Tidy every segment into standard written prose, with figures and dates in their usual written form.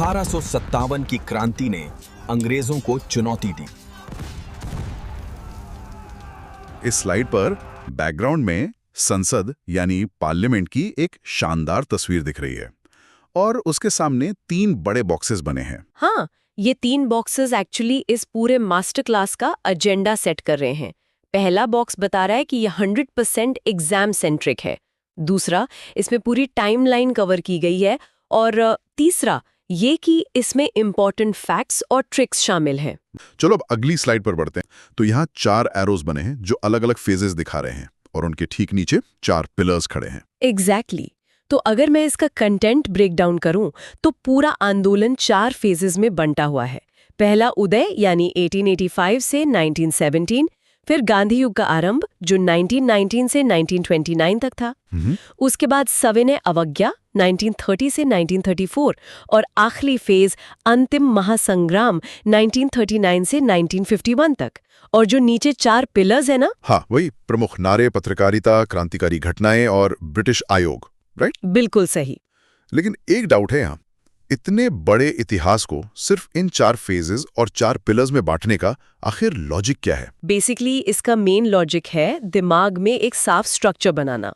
1857 की क्रांति ने अंग्रेजों को चुनौती दी। इस स्लाइड पर बैकग्राउंड में संसद यानी पार्लियामेंट की एक शानदार तस्वीर दिख रही है और उसके सामने 3 बड़े बॉक्सेस बने हैं। हाँ, ये 3 बॉक्सेस एक्चुअली इस पूरे मास्टर क्लास का एजेंडा सेट कर रहे हैं। पहला बॉक्स बता रहा है कि ये 100% एग्जाम सेंट्रिक है। दूसरा, इसमें पूरी टाइमलाइन कवर की गई है। और तीसरा, ये कि इसमें इंपॉर्टेंट फैक्ट्स और ट्रिक्स शामिल हैं। चलो अब अगली स्लाइड पर बढ़ते हैं। तो यहाँ 4 एरोज बने हैं जो अलग अलग फेजेस दिखा रहे हैं और उनके ठीक नीचे 4 पिलर्स खड़े हैं। एग्जैक्टली। तो अगर मैं इसका कंटेंट ब्रेक डाउन करूं तो पूरा आंदोलन 4 फेजेस में बंटा हुआ है। पहला उदय यानी 1885 से 1917, फिर गांधी युग का आरंभ जो 1919 से 1929 तक था। उसके बाद सविनय अवज्ञा 1930 से 1934 और आखिरी फेज अंतिम महासंग्राम 1939 से 1951 तक। और जो नीचे 4 पिलर्स है ना, हाँ, वही प्रमुख नारे, पत्रकारिता, क्रांतिकारी घटनाएं और ब्रिटिश आयोग, राइट? बिल्कुल सही। लेकिन एक डाउट है यहाँ, इतने बड़े इतिहास को सिर्फ इन 4 फेजेस और 4 पिलर्स में बांटने का आखिर लॉजिक क्या है? बेसिकली इसका मेन लॉजिक है दिमाग में एक साफ स्ट्रक्चर बनाना।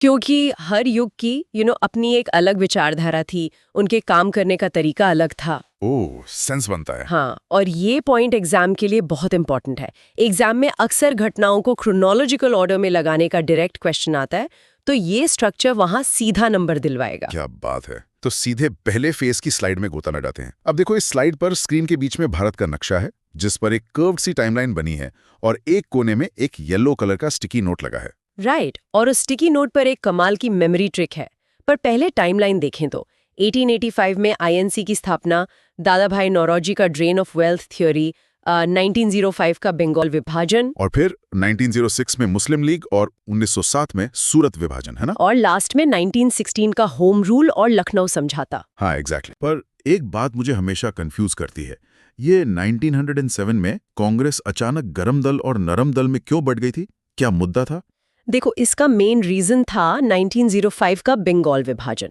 क्योंकि हर युग की अपनी एक अलग विचारधारा थी, उनके काम करने का तरीका अलग था। ओह, सेंस बनता है। हाँ, और ये पॉइंट एग्जाम के लिए बहुत इंपॉर्टेंट है। एग्जाम में अक्सर घटनाओं को क्रोनोलॉजिकल ऑर्डर में लगाने का डायरेक्ट क्वेश्चन आता है, तो ये स्ट्रक्चर वहां सीधा नंबर दिलवाएगा। क्या बात है। तो सीधे पहले फेज की स्लाइड में गोता न डालते हैं। अब देखो, इस स्लाइड पर स्क्रीन के बीच में भारत का नक्शा है जिस पर एक कर्व्ड सी टाइमलाइन बनी है और एक कोने में एक येलो कलर का स्टिकी नोट लगा है। राइट, और उस स्टिकी नोट पर एक कमाल की मेमोरी ट्रिक है। पर पहले टाइमलाइन देखें तो 1885 में आईएनसी की स्थापना, दादा भाई नौरोजी का ड्रेन ऑफ वेल्थ थ्योरी, 1905 का बंगाल विभाजन, और फिर 1906 में मुस्लिम लीग और 1907 में सूरत विभाजन, है ना? और लास्ट में 1916 का होम रूल और लखनऊ समझौता। हाँ, एग्जैक्टली। पर एक बात मुझे हमेशा कंफ्यूज करती है, ये 1907 में कांग्रेस अचानक गरम दल और नरम दल में क्यों बढ़ गई थी? क्या मुद्दा था? देखो, इसका मेन रीजन था 1905 का बंगाल विभाजन।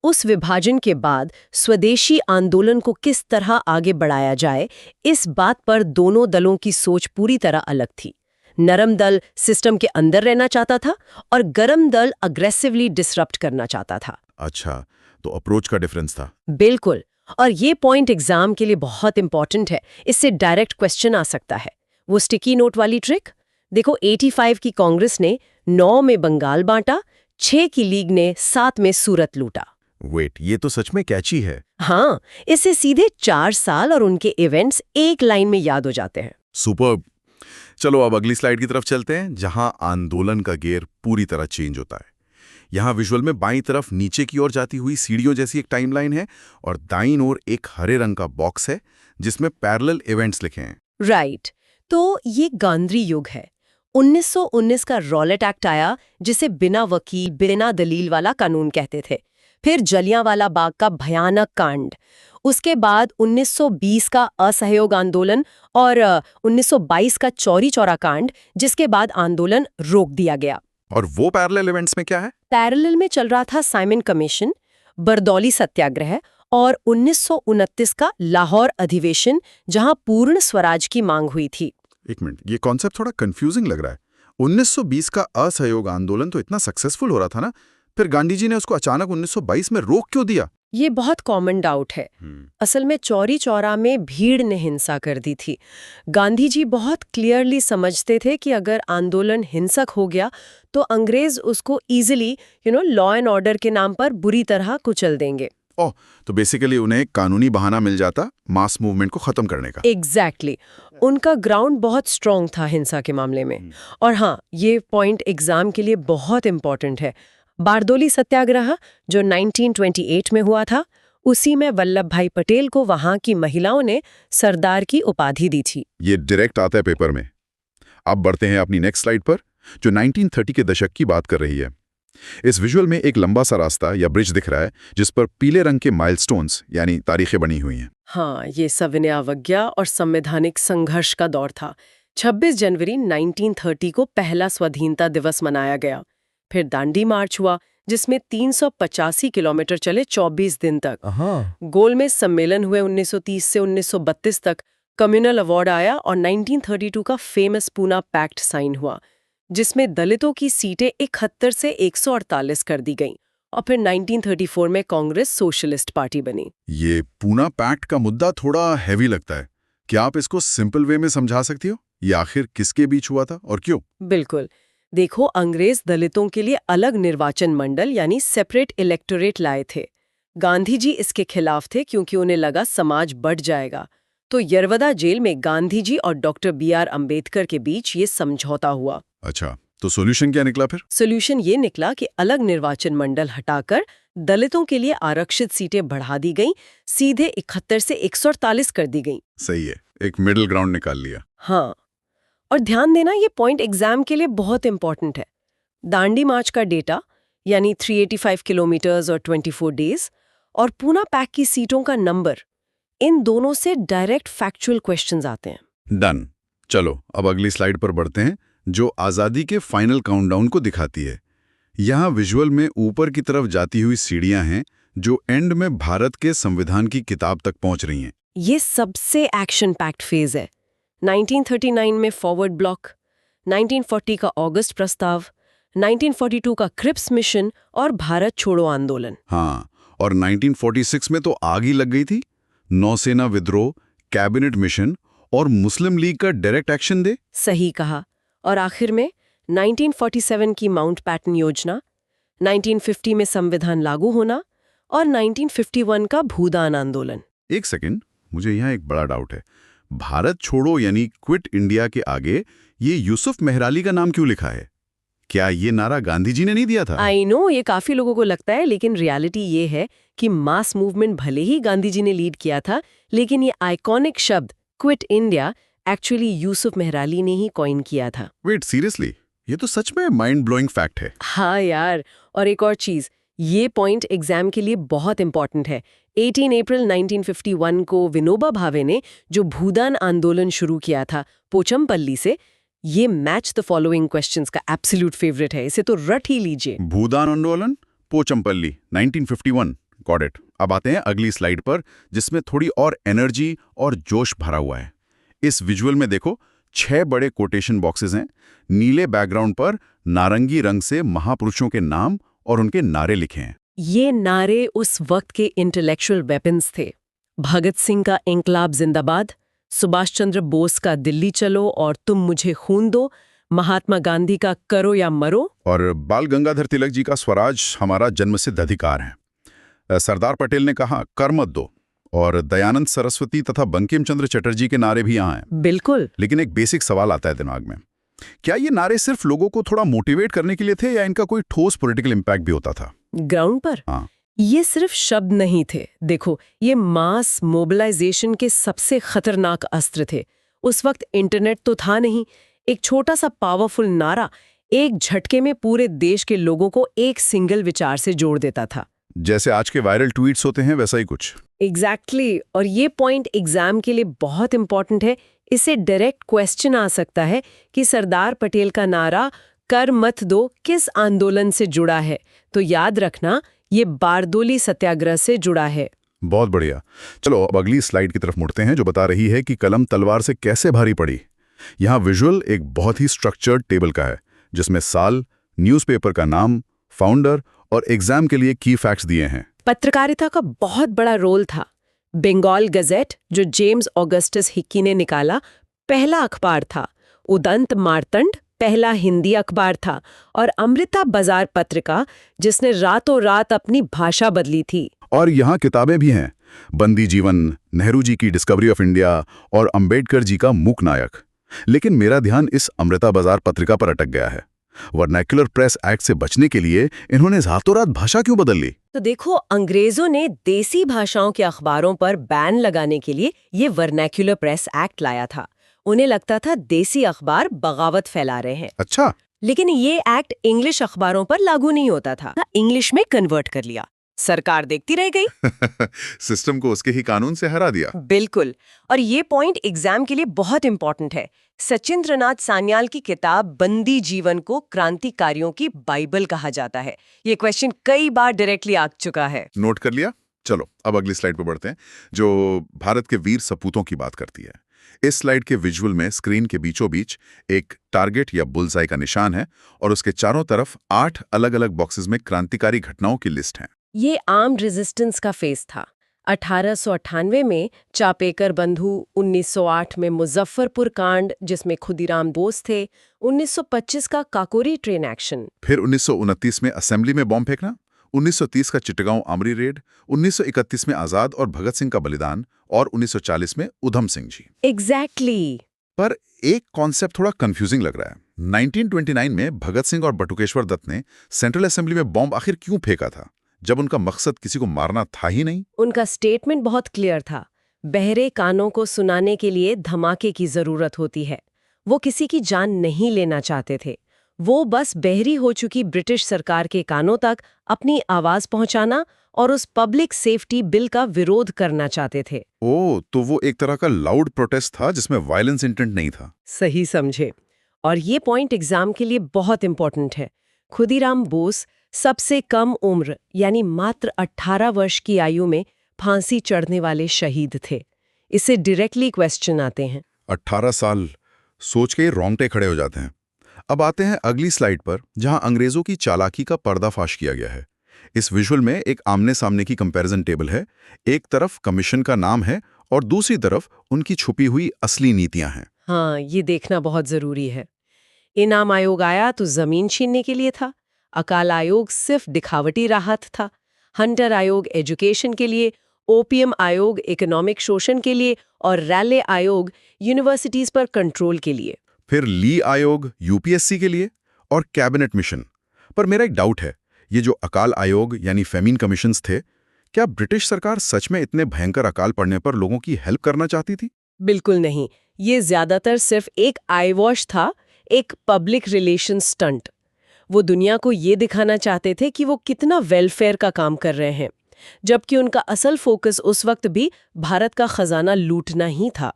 उस विभाजन के बाद स्वदेशी आंदोलन को किस तरह आगे बढ़ाया जाए, इस बात पर दोनों दलों की सोच पूरी तरह अलग थी। नरम दल सिस्टम के अंदर रहना चाहता था और गरम दल अग्रेसिवली डिसरप्ट करना चाहता था। अच्छा, तो अप्रोच का डिफरेंस था। बिल्कुल, और ये पॉइंट एग्जाम के लिए बहुत इंपॉर्टेंट है। इससे डायरेक्ट क्वेश्चन आ सकता है। वो स्टिकी नोट वाली ट्रिक देखो, 85 की कांग्रेस ने 9 में बंगाल बांटा, 6 की लीग ने 7 में सूरत लूटा। वेट, ये तो सच में कैची है। हाँ, इससे सीधे 4 साल और उनके इवेंट्स एक लाइन में याद हो जाते हैं। सुपर्ब। चलो अब अगली स्लाइड की तरफ चलते हैं जहां आंदोलन का गियर पूरी तरह चेंज होता है। यहाँ विजुअल में बाईं तरफ नीचे की ओर जाती हुई सीढ़ियों जैसी एक टाइमलाइन है और दाईं ओर एक हरे रंग का बॉक्स है जिसमें पैरेलल इवेंट्स लिखे हैं। राइट, तो ये गांधी युग है। 1919 का रॉलेट एक्ट आया जिसे बिना वकील बिना दलील वाला कानून कहते थे। फिर जलियांवाला बाग का भयानक कांड, उसके बाद 1920 का असहयोग आंदोलन और 1922 का चौरी चौरा कांड, जिसके बाद आंदोलन रोक दिया गया। और वो पैरेलल इवेंट्स में क्या है? पैरेलल में चल रहा था साइमन कमीशन, बरदौली सत्याग्रह और 1929 का लाहौर अधिवेशन जहां पूर्ण स्वराज की मांग हुई थी। एक मिनट, ये कॉन्सेप्ट थोड़ा कंफ्यूजिंग लग रहा है। 1920 का असहयोग आंदोलन तो इतना सक्सेसफुल हो रहा था ना, फिर गांधी जी ने उसको अचानक 1922 में रोक क्यों दिया? ये बहुत कॉमन डाउट है। असल में चौरी चौरा में भीड़ ने हिंसा कर दी थी। गांधी जी बहुत क्लियरली समझते थे कि अगर आंदोलन हिंसक हो गया तो अंग्रेज उसको इजीली लॉ एंड ऑर्डर के नाम पर बुरी तरह कुचल देंगे। ओह, तो बेसिकली उन्हें एक कानूनी बहाना मिल जाता मास मूवमेंट को खत्म करने का। एग्जैक्टली। उनका ग्राउंड बहुत स्ट्रांग था हिंसा के मामले में। और हाँ, ये पॉइंट एग्जाम के लिए बहुत इंपॉर्टेंट है। बारदौली सत्याग्रह जो 1928 में हुआ था, उसी में वल्लभ भाई पटेल को वहां की महिलाओं ने सरदार की उपाधि दी थी। ये डायरेक्ट आता है पेपर में। अब बढ़ते हैं अपनी नेक्स्ट स्लाइड पर जो 1930 के दशक की बात कर रही है। इस विजुअल में एक लंबा सा रास्ता या ब्रिज दिख रहा है जिस पर पीले रंग के माइलस्टोन्स यानी तारीखें बनी हुई हैं। हाँ, ये सविनय अवज्ञा और संवैधानिक संघर्ष का दौर था। 26 जनवरी 1930 को पहला स्वाधीनता दिवस मनाया गया। फिर दांडी मार्च हुआ जिसमें 385 किलोमीटर चले 24 दिन तक। हाँ, गोल में सम्मेलन हुए 1930 से 1932 तक, कम्युनल अवार्ड आया और 1932 का फेमस पूना पैक्ट साइन हुआ, जिसमें दलितों की सीटें 71 से 148 कर दी गईं और फिर 1934 में कांग्रेस सोशलिस्ट पार्टी बनी। ये पूना पैक्ट का मुद्दा थोड़ा हैवी लगता है। क्या आप इसको सिंपल वे में समझा सकती हो? ये आखिर किसके बीच हुआ था और क्यों? बिल्कुल। देखो, अंग्रेज दलितों के लिए अलग निर्वाचन मंडल यानी सेपरेट इलेक्टोरेट लाए थे। गांधी जी इसके खिलाफ थे क्योंकि उन्हें लगा समाज बढ़ जाएगा। तो यरवदा जेल में गांधी जी और डॉक्टर B.R. अम्बेडकर के बीच ये समझौता हुआ। अच्छा, तो सॉल्यूशन क्या निकला फिर? सोल्यूशन ये निकला कि अलग निर्वाचन मंडल हटाकर दलितों के लिए आरक्षित सीटें बढ़ा दी गईं, सीधे 71 से 148 कर दी गईं। सही है, एक मिडिल ग्राउंड निकाल लिया। हाँ, और ध्यान देना, ये पॉइंट एग्जाम के लिए बहुत इंपॉर्टेंट है। दांडी मार्च का डेटा यानी 385 किलोमीटर्स और 24 डेज और पूना पैक की सीटों का नंबर, इन दोनों से डायरेक्ट फैक्चुअल क्वेश्चंस आते हैं। डन। चलो अब अगली स्लाइड पर बढ़ते हैं, जो आज़ादी के फाइनल काउंटडाउन को दिखाती है। यहाँ विजुअल में ऊपर की तरफ जाती हुई सीढ़ियां हैं जो एंड में भारत के संविधान की किताब तक पहुंच रही हैं। ये सबसे एक्शन पैक्ट फेज है। 1939 में फॉरवर्ड ब्लॉक, 1940 का अगस्त प्रस्ताव, 1942 का क्रिप्स मिशन और भारत छोड़ो आंदोलन। हाँ, और 1946 में तो आग ही लग गई थी। नौसेना विद्रोह, कैबिनेट मिशन और मुस्लिम लीग का डायरेक्ट एक्शन डे। सही कहा। और आखिर में 1947 की माउंटबैटन योजना, 1950 में संविधान लागू होना और 1951 का भूदान आंदोलन। एक सेकंड, मुझे यहाँ एक बड़ा डाउट है। भारत छोड़ो यानी क्विट इंडिया के आगे ये यूसुफ मेहराली का नाम क्यों लिखा है? क्या ये नारा गांधी जी ने नहीं दिया था? आई नो, ये काफी लोगों को लगता है, लेकिन रियलिटी ये है कि मास मूवमेंट भले ही गांधी जी ने लीड किया था, लेकिन ये आइकॉनिक शब्द quit India actually Yusuf Meherally ने ही कॉइन किया था। Wait, seriously? ये तो सच में माइंड ब्लोइंग फैक्ट है। हाँ यार, और एक और चीज, ये पॉइंट एग्जाम के लिए बहुत इंपॉर्टेंट है। 18 अप्रैल 1951 को विनोबा भावे ने जो भूदान आंदोलन शुरू किया था पोचमपल्ली से, ये मैच द फॉलोइंग क्वेश्चंस का एब्सोल्यूट फेवरेट है, इसे तो रट ही लीजिए। भूदान आंदोलन, पोचमपल्ली, 1951। Got it. अब आते हैं अगली स्लाइड पर, जिसमें थोड़ी और एनर्जी और जोश भरा हुआ है। इस विजुअल में देखो, 6 बड़े कोटेशन बॉक्सेस हैं। नीले बैकग्राउंड पर नारंगी रंग से महापुरुषों के नाम और उनके नारे लिखे हैं। ये नारे उस वक्त के इंटेलेक्चुअल वेपन्स थे। भगत सिंह का इंकलाब जिंदाबाद, सुभाष चंद्र बोस का दिल्ली चलो और तुम मुझे खून दो, महात्मा गांधी का करो या मरो, और बाल गंगाधर तिलक जी का स्वराज हमारा जन्मसिद्ध अधिकार है। सरदार पटेल ने कहा कर मत दो, और दयानंद सरस्वती तथा बंकिम चंद्र चटर्जी के नारे भी यहाँ हैं। बिल्कुल। लेकिन एक बेसिक सवाल आता है दिमाग में, क्या ये नारे सिर्फ लोगों को थोड़ा मोटिवेट करने के लिए थे या इनका कोई ठोस पॉलिटिकल इम्पैक्ट भी होता था? ग्राउंड पर हाँ, ये सिर्फ शब्द नहीं थे। देखो, ये मास मोबिलाइजेशन के सबसे खतरनाक अस्त्र थे। उस वक्त इंटरनेट तो था नहीं, एक छोटा सा पावरफुल नारा एक झटके में पूरे देश के लोगों को एक सिंगल विचार से जोड़ देता था। जैसे आज के वायरल ट्वीट्स होते हैं, वैसा ही कुछ। एग्जैक्टली। और ये पॉइंट एग्जाम के लिए बहुत इंपॉर्टेंट है। इससे डायरेक्ट क्वेश्चन आ सकता है कि सरदार पटेल का नारा कर मत दो किस आंदोलन से जुड़ा है? तो याद रखना, ये बारदोली सत्याग्रह से जुड़ा है। बहुत बढ़िया। चलो अब अगली स्लाइड की तरफ मुड़ते हैं, जो बता रही है कि कलम तलवार से कैसे भारी पड़ी। यहाँ विजुअल एक बहुत ही स्ट्रक्चर्ड टेबल का है, जिसमें साल, न्यूज़पेपर का नाम, फाउंडर और एग्जाम के लिए की फैक्ट्स दिए हैं। पत्रकारिता का बहुत बड़ा रोल था। बंगाल गजेट, जो जेम्स ऑगस्टस हिक्की ने निकाला, पहला अखबार था। उदंत मार्तंड पहला हिंदी अखबार था, और अमृता बाजार पत्रिका, जिसने रातों रात अपनी भाषा बदली थी। और यहाँ किताबें भी हैं, बंदी जीवन, नेहरू जी की डिस्कवरी ऑफ इंडिया और अंबेडकर जी का मूक नायक। लेकिन मेरा ध्यान इस अमृता बाजार पत्रिका पर अटक गया है। वर्नैक्युलर प्रेस एक्ट से बचने के लिए इन्होंने रातों रात भाषा क्यों बदल ली? तो देखो, अंग्रेजों ने देसी भाषाओं के अखबारों पर बैन लगाने के लिए ये वर्नैक्युलर प्रेस एक्ट लाया था। उन्हें लगता था देसी अखबार बगावत फैला रहे हैं। अच्छा। लेकिन ये एक्ट इंग्लिश अखबारों पर लागू नहीं होता था, इंग्लिश में कन्वर्ट कर लिया। सरकार देखती रह गई। सिस्टम को उसके ही कानून से हरा दिया। बिल्कुल। और ये पॉइंट एग्जाम के लिए बहुत इंपॉर्टेंट है। सचिंद्रनाथ सान्याल की किताब बंदी जीवन को क्रांतिकारियों की बाइबल कहा जाता है। ये क्वेश्चन कई बार डायरेक्टली आ चुका है। नोट कर लिया? चलो अब अगली स्लाइड पर बढ़ते हैं, जो भारत के वीर सपूतों की बात करती है। इस स्लाइड के विजुअल में स्क्रीन के बीचों बीच एक टारगेट या बुलसाई का निशान है और उसके चारों तरफ 8 अलग-अलग बॉक्सेस में क्रांतिकारी घटनाओं की लिस्ट है। ये आर्म रेजिस्टेंस का फेज था। 1898 में चापेकर बंधु, 1908 में मुजफ्फरपुर कांड जिसमें खुदीराम बोस थे, 1925 का काकोरी ट्रेन एक्शन, फिर 1929 में असेंबली में बॉम्ब फेंकना, 1930 का चिटगांव आमरी रेड, 1931 में आजाद और भगत सिंह का बलिदान और 1940 में उधम सिंह जी। एग्जैक्टली। पर एक कॉन्सेप्ट थोड़ा कंफ्यूजिंग लग रहा है। 1929 में भगत सिंह और बटुकेश्वर दत्त ने सेंट्रल असेंबली में बॉम्ब आखिर क्यों फेंका था, जब उनका मकसद किसी को मारना था ही नहीं? उनका स्टेटमेंट बहुत क्लियर था। बहरे कानों को सुनाने के लिए धमाके की जरूरत होती है। वो किसी की जान नहीं लेना चाहते थे। वो बस बहरी हो चुकी ब्रिटिश सरकार के कानों तक अपनी आवाज पहुंचाना और उस पब्लिक सेफ्टी बिल का विरोध करना चाहते थे। ओह, तो वो एक तरह का लाउड प्रोटेस्ट था जिसमें वायलेंस इंटेंट नहीं था। सही समझे। और ये पॉइंट एग्जाम के लिए बहुत इंपॉर्टेंट है। खुदीराम बोस सबसे कम उम्र यानी मात्र 18 वर्ष की आयु में फांसी चढ़ने वाले शहीद थे। इससे डायरेक्टली क्वेश्चन आते हैं। 18 साल, सोच के रोंगटे खड़े हो जाते हैं। अब आते हैं अगली स्लाइड पर, जहां अंग्रेजों की चालाकी का पर्दाफाश किया गया है। इस विजुअल में एक आमने सामने की कंपैरिजन टेबल है। एक तरफ कमीशन का नाम है और दूसरी तरफ उनकी छुपी हुई असली नीतियां हैं। हाँ, ये देखना बहुत जरूरी है। इनाम आयोग आया तो जमीन छीनने के लिए था। अकाल आयोग सिर्फ दिखावटी राहत था। हंटर आयोग एजुकेशन के लिए, ओपीएम आयोग इकोनॉमिक शोषण के लिए और रैले आयोग यूनिवर्सिटीज पर कंट्रोल के लिए। फिर ली आयोग यूपीएससी के लिए और कैबिनेट मिशन। पर मेरा एक डाउट है, ये जो अकाल आयोग यानी फेमीन कमीशंस थे, क्या ब्रिटिश सरकार सच में इतने भयंकर अकाल पड़ने पर लोगों की हेल्प करना चाहती थी? बिल्कुल नहीं। ये ज्यादातर सिर्फ एक आई वॉश था, एक पब्लिक रिलेशन स्टंट। वो दुनिया को ये दिखाना चाहते थे कि वो कितना वेलफेयर का काम कर रहे हैं, जबकि उनका असल फोकस उस वक्त भी भारत का खजाना लूटना ही था।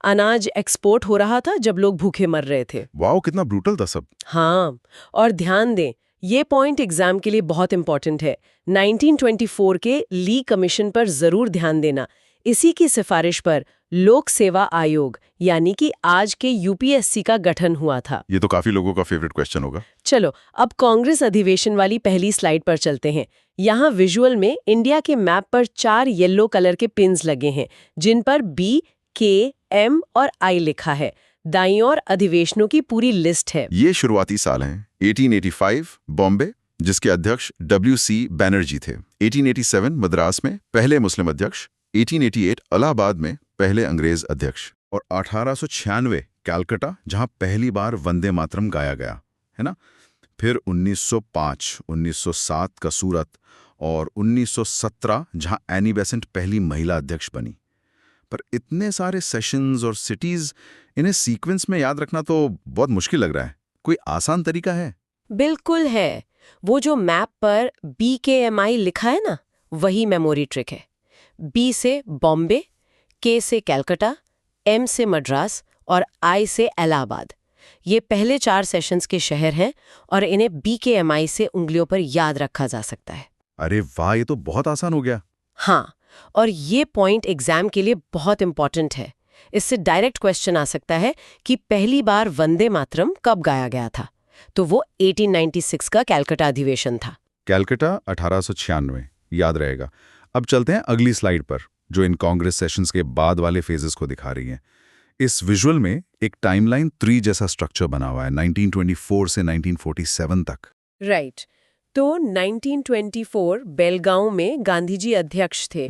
अनाज एक्सपोर्ट हो रहा था जब लोग भूखे मर रहे थे। वाओ, कितना ब्रूटल था सब। हाँ, और ध्यान दें, ये पॉइंट एग्जाम के लिए बहुत इंपॉर्टेंट है। 1924 के ली कमीशन पर जरूर ध्यान देना। इसी की सिफारिश पर लोक सेवा आयोग यानी कि आज के यूपीएससी का गठन हुआ था। ये तो काफी लोगों का फेवरेट क्वेश्चन होगा। चलो अब कांग्रेस अधिवेशन वाली पहली स्लाइड पर चलते हैं। यहाँ विजुअल में इंडिया के मैप पर 4 येलो कलर के पिन्स लगे हैं, जिन पर बी, के, एम और आई लिखा है। दाईं ओर अधिवेशनों की पूरी लिस्ट है। ये शुरुआती साल हैं। 1885 बॉम्बे, जिसके अध्यक्ष WC बैनर्जी थे। 1887 मद्रास में पहले मुस्लिम अध्यक्ष। 1888 इलाहाबाद में पहले अंग्रेज अध्यक्ष। और 1896 कलकत्ता, जहां पहली बार वंदे मातरम गाया गया, है ना। फिर 1905, 1907 का सूरत और 1917 जहां एनी बेसेंट पहली महिला अध्यक्ष बनी। पर इतने सारे सेशंस और सिटीज, इन्हें सीक्वेंस में याद रखना तो बहुत मुश्किल लग रहा है। कोई आसान तरीका है? बिल्कुल है। वो जो मैप पर BKMI लिखा है ना, वही मेमोरी ट्रिक है। B से बॉम्बे, K से कलकत्ता, M से मद्रास और I से इलाहाबाद। ये पहले 4 सेशंस के शहर हैं और इन्हें BKMI से उंगलियों पर याद रखा जा सकता है। अरे वाह, ये तो बहुत आसान हो गया। हाँ, और ये पॉइंट एग्जाम के लिए बहुत इंपॉर्टेंट है। इससे डायरेक्ट क्वेश्चन आ सकता है कि पहली बार वंदे मातरम कब गाया गया था। तो वो 1896 का कलकत्ता अधिवेशन था। कलकत्ता 1896, याद रहेगा। अब चलते हैं अगली स्लाइड पर, जो इन कांग्रेस सेशंस के बाद वाले फेजेस को दिखा रही है। इस विजुअल में एक टाइमलाइन ट्री जैसा स्ट्रक्चर बना हुआ है, 1924 से 1947 तक। राइट। तो 1924 बेलगांव में गांधी जी अध्यक्ष थे।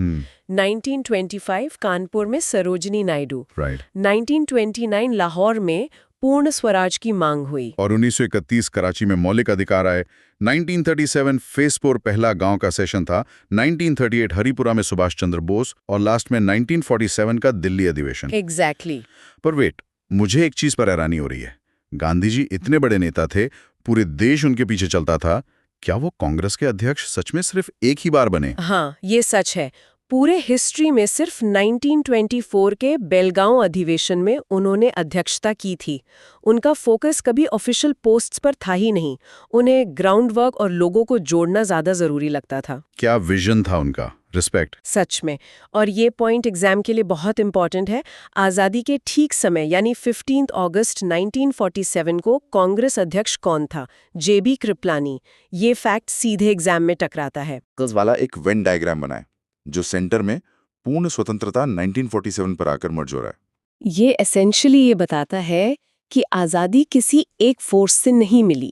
1925 कानपुर में सरोजनी नायडू। राइट। 1929 लाहौर में पूर्ण स्वराज की मांग हुई और 1931 कराची में मौलिक अधिकार आए। 1937 फेसपुर पहला गांव का सेशन था। 1938 हरिपुरा में सुभाष चंद्र बोस और लास्ट में 1947 का दिल्ली अधिवेशन। एग्जैक्टली। पर वेट, मुझे एक चीज पर हैरानी हो रही है। गांधी जी इतने बड़े नेता थे, पूरे देश उनके पीछे चलता था, क्या वो कांग्रेस के अध्यक्ष सच में सिर्फ एक ही बार बने? हाँ, ये सच है। पूरे हिस्ट्री में सिर्फ 1924 के बेलगांव अधिवेशन में उन्होंने अध्यक्षता की थी। उनका फोकस कभी ऑफिशियल पोस्ट्स पर था ही नहीं। उन्हें ग्राउंड वर्क और लोगों को जोड़ना ज्यादा जरूरी लगता था। क्या विजन था उनका, रिस्पेक्ट। सच में। और ये पॉइंट एग्जाम के लिए बहुत इंपॉर्टेंट है। आज़ादी के ठीक समय यानी 15 अगस्त 1947 को कांग्रेस अध्यक्ष कौन था? जेबी कृपलानी। ये फैक्ट सीधे एग्जाम में टकराता है। वाला एक वेन डायग्राम बनाए जो सेंटर में पूर्ण स्वतंत्रता 1947 पर आकर मर्ज हो रहा है। ये एसेंशियली ये बताता है कि आज़ादी किसी एक फोर्स से नहीं मिली।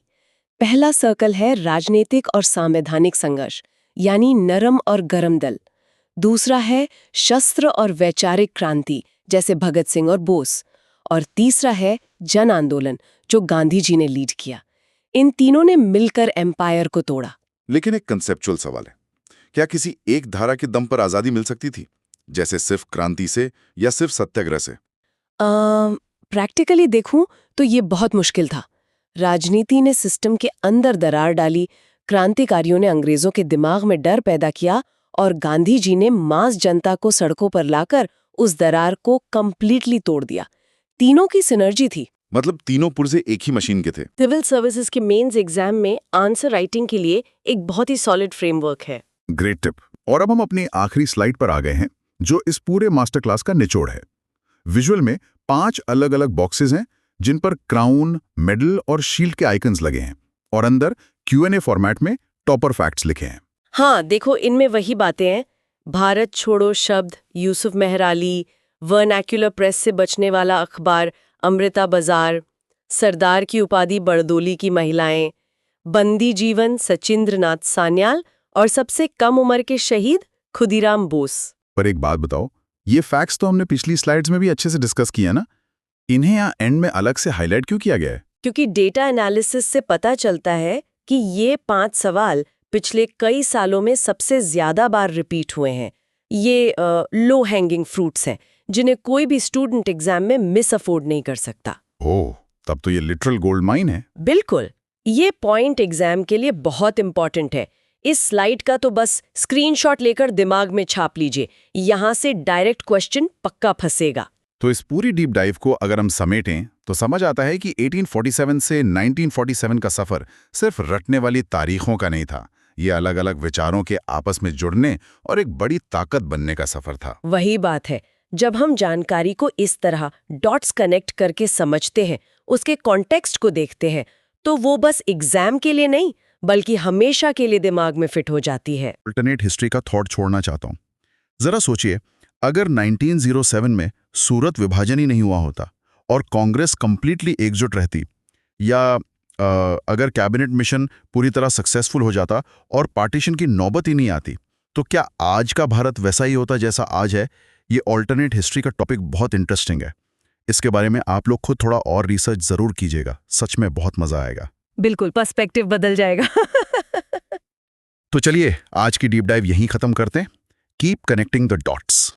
पहला सर्कल है राजनीतिक और संवैधानिक संघर्ष, यानी नरम और गरम दल। दूसरा है शस्त्र और वैचारिक क्रांति, जैसे भगत सिंह और बोस। और तीसरा है जन आंदोलन, जो गांधी जी ने लीड किया। इन तीनों ने मिलकर एम्पायर को तोड़ा। लेकिन एक कंसेप्चुअल सवाल है, क्या किसी एक धारा के दम पर आजादी मिल सकती थी, जैसे सिर्फ क्रांति से या सिर्फ सत्याग्रह से? प्रैक्टिकली देखूं तो ये बहुत मुश्किल था। राजनीति ने सिस्टम के अंदर दरार डाली, क्रांतिकारियों ने अंग्रेजों के दिमाग में डर पैदा किया और गांधी जी ने मास जनता को सड़कों पर लाकर उस दरार को कंप्लीटली तोड़ दिया। तीनों की सिनर्जी थी। मतलब तीनों पुर्जे एक ही मशीन के थे। सिविल सर्विसेज के मेंस एग्जाम में आंसर राइटिंग के लिए एक बहुत ही सॉलिड फ्रेमवर्क है। Great tip. और अब हम अपनी आखिरी स्लाइड पर आ गए हैं, जो इस पूरे मास्टर क्लास का निचोड़ है। विजुअल में 5 अलग अलग बॉक्सेस हैं जिन पर क्राउन, मेडल और शील्ड के आइकन्स लगे हैं, और अंदर Q&A फॉर्मेट में टॉपर फैक्ट्स लिखे हैं। हाँ, देखो इनमें वही बातें हैं। भारत छोड़ो शब्द, यूसुफ मेहराली, वर्नैक्युलर प्रेस से बचने वाला अखबार अमृता बाजार, सरदार की उपाधि बरदोली की महिलाएं, बंदी जीवन सचिंद्रनाथ सान्याल और सबसे कम उम्र के शहीद खुदीराम बोस। पर एक बात बताओ, ये फैक्ट्स तो हमने पिछली स्लाइड्स में भी अच्छे से डिस्कस किया ना, इन्हें यहाँ एंड में अलग से हाईलाइट क्यों किया गया है? क्योंकि डेटा एनालिसिस से पता चलता है कि ये 5 सवाल पिछले कई सालों में सबसे ज्यादा बार रिपीट हुए हैं। ये लो हैंगिंग फ्रूट्स हैं जिन्हें कोई भी स्टूडेंट एग्जाम में मिस अफोर्ड नहीं कर सकता। ओह, तब तो ये लिटरल गोल्ड माइन है। बिल्कुल, ये पॉइंट एग्जाम के लिए बहुत इंपॉर्टेंट है। इस स्लाइड का तो बस स्क्रीनशॉट लेकर दिमाग में छाप लीजिए, यहाँ से डायरेक्ट क्वेश्चन पक्का फंसेगा। तो इस पूरी डीप डाइव को अगर हम समेटें तो समझ आता है कि 1847 से 1947 का सफर सिर्फ रटने वाली तारीखों का नहीं था। ये अलग अलग विचारों के आपस में जुड़ने और एक बड़ी ताकत बनने का सफर था। वही बात है, जब हम जानकारी को इस तरह डॉट्स कनेक्ट करके समझते हैं, उसके कॉन्टेक्स्ट को देखते हैं, तो वो बस एग्जाम के लिए नहीं बल्कि हमेशा के लिए दिमाग में फिट हो जाती है। अल्टरनेट हिस्ट्री का थॉट छोड़ना चाहता हूँ। जरा सोचिए, अगर 1907 में सूरत विभाजन ही नहीं हुआ होता और कांग्रेस कंप्लीटली एकजुट रहती, या अगर कैबिनेट मिशन पूरी तरह सक्सेसफुल हो जाता और पार्टीशन की नौबत ही नहीं आती, तो क्या आज का भारत वैसा ही होता जैसा आज है? ये अल्टरनेट हिस्ट्री का टॉपिक बहुत इंटरेस्टिंग है। इसके बारे में आप लोग खुद थोड़ा और रिसर्च जरूर कीजिएगा, सच में बहुत मजा आएगा। बिल्कुल, पर्सपेक्टिव बदल जाएगा। तो चलिए आज की डीप डाइव यहीं खत्म करते हैं। Keep connecting the dots.